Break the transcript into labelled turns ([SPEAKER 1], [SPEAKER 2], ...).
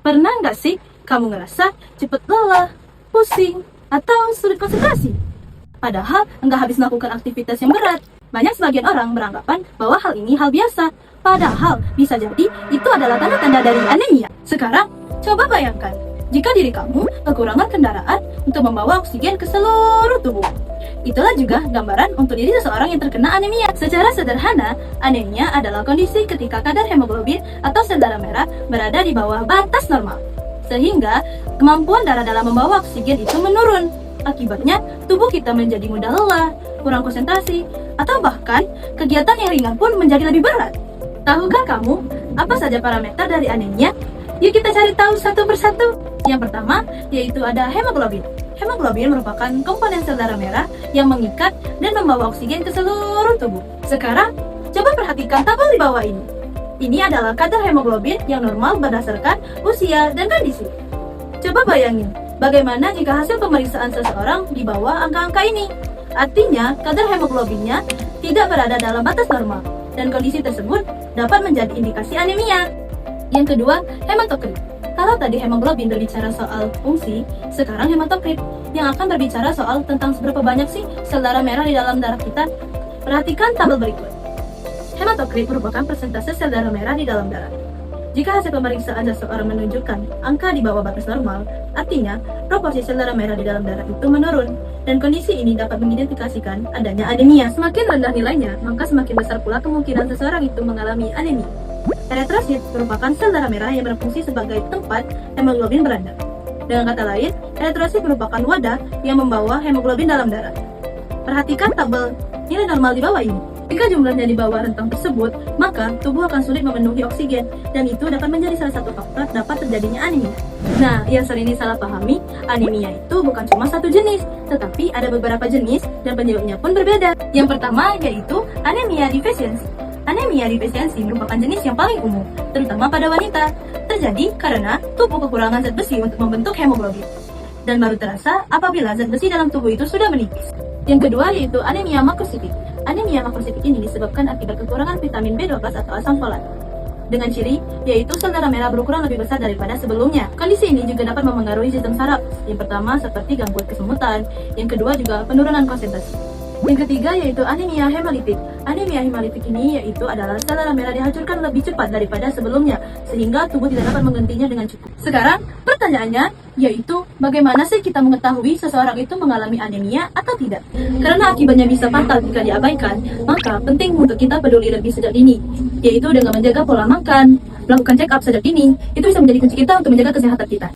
[SPEAKER 1] Pernah nggak sih kamu ngerasa cepet lelah, pusing, atau sulit konsentrasi? Padahal nggak habis melakukan aktivitas yang berat. Banyak sebagian orang beranggapan bahwa hal ini hal biasa. Padahal bisa jadi itu adalah tanda-tanda dari anemia. Sekarang, coba bayangkan jika diri kamu kekurangan kendaraan untuk membawa oksigen ke seluruh tubuh. Itulah juga gambaran untuk diri seseorang yang terkena anemia. Secara sederhana, anemia adalah kondisi ketika kadar hemoglobin atau sel darah merah berada di bawah batas normal. Sehingga kemampuan darah dalam membawa oksigen itu menurun. Akibatnya, tubuh kita menjadi mudah lelah, kurang konsentrasi, atau bahkan kegiatan yang ringan pun menjadi lebih berat. Tahukah kamu apa saja parameter dari anemia? Yuk kita cari tahu satu persatu. Yang pertama, yaitu ada hemoglobin. Hemoglobin merupakan komponen sel darah merah yang mengikat dan membawa oksigen ke seluruh tubuh. Sekarang, coba perhatikan tabel di bawah ini. Ini adalah kadar hemoglobin yang normal berdasarkan usia dan kondisi. Coba bayangin, bagaimana jika hasil pemeriksaan seseorang di bawah angka-angka ini? Artinya, kadar hemoglobinnya tidak berada dalam batas normal, dan kondisi tersebut dapat menjadi indikasi anemia. Yang kedua, hematokrit. Kalau tadi hemoglobin berbicara soal fungsi, sekarang hematokrit yang akan berbicara soal tentang seberapa banyak sih sel darah merah di dalam darah kita. Perhatikan tabel berikut. Hematokrit merupakan persentase sel darah merah di dalam darah. Jika hasil pemeriksaan seseorang menunjukkan angka di bawah batas normal, artinya proporsi sel darah merah di dalam darah itu menurun, dan kondisi ini dapat mengidentifikasikan adanya anemia. Semakin rendah nilainya, maka semakin besar pula kemungkinan seseorang itu mengalami anemia. Eritrosit merupakan sel darah merah yang berfungsi sebagai tempat hemoglobin berada. Dengan kata lain, eritrosit merupakan wadah yang membawa hemoglobin dalam darah. Perhatikan tabel nilai normal di bawah ini. Jika jumlahnya di bawah rentang tersebut, maka tubuh akan sulit memenuhi oksigen, dan itu dapat menjadi salah satu faktor dapat terjadinya anemia. Nah, yang sering disalahpahami, anemia itu bukan cuma satu jenis, tetapi ada beberapa jenis dan penyebabnya pun berbeda. Yang pertama yaitu anemia defisiensi. Anemia defisiensi merupakan jenis yang paling umum, terutama pada wanita. Terjadi karena tubuh kekurangan zat besi untuk membentuk hemoglobin, dan baru terasa apabila zat besi dalam tubuh itu sudah menipis. Yang kedua yaitu anemia makrosifik. Anemia makrosifik ini disebabkan akibat kekurangan vitamin B12 atau asam folat, dengan ciri yaitu sel darah merah berukuran lebih besar daripada sebelumnya. Kondisi ini juga dapat memengaruhi sistem saraf. Yang pertama seperti gangguan kesemutan, yang kedua juga penurunan konsentrasi. Yang ketiga yaitu anemia hemolitik. Anemia hemolitik ini yaitu adalah sel darah merah dihancurkan lebih cepat daripada sebelumnya, sehingga tubuh tidak dapat menggantinya dengan cukup. Sekarang pertanyaannya yaitu bagaimana sih kita mengetahui seseorang itu mengalami anemia atau tidak? Karena akibatnya bisa fatal jika diabaikan, maka penting untuk kita peduli lebih sejak dini, yaitu dengan menjaga pola makan, melakukan check up sejak dini. Itu bisa menjadi kunci kita untuk menjaga kesehatan kita.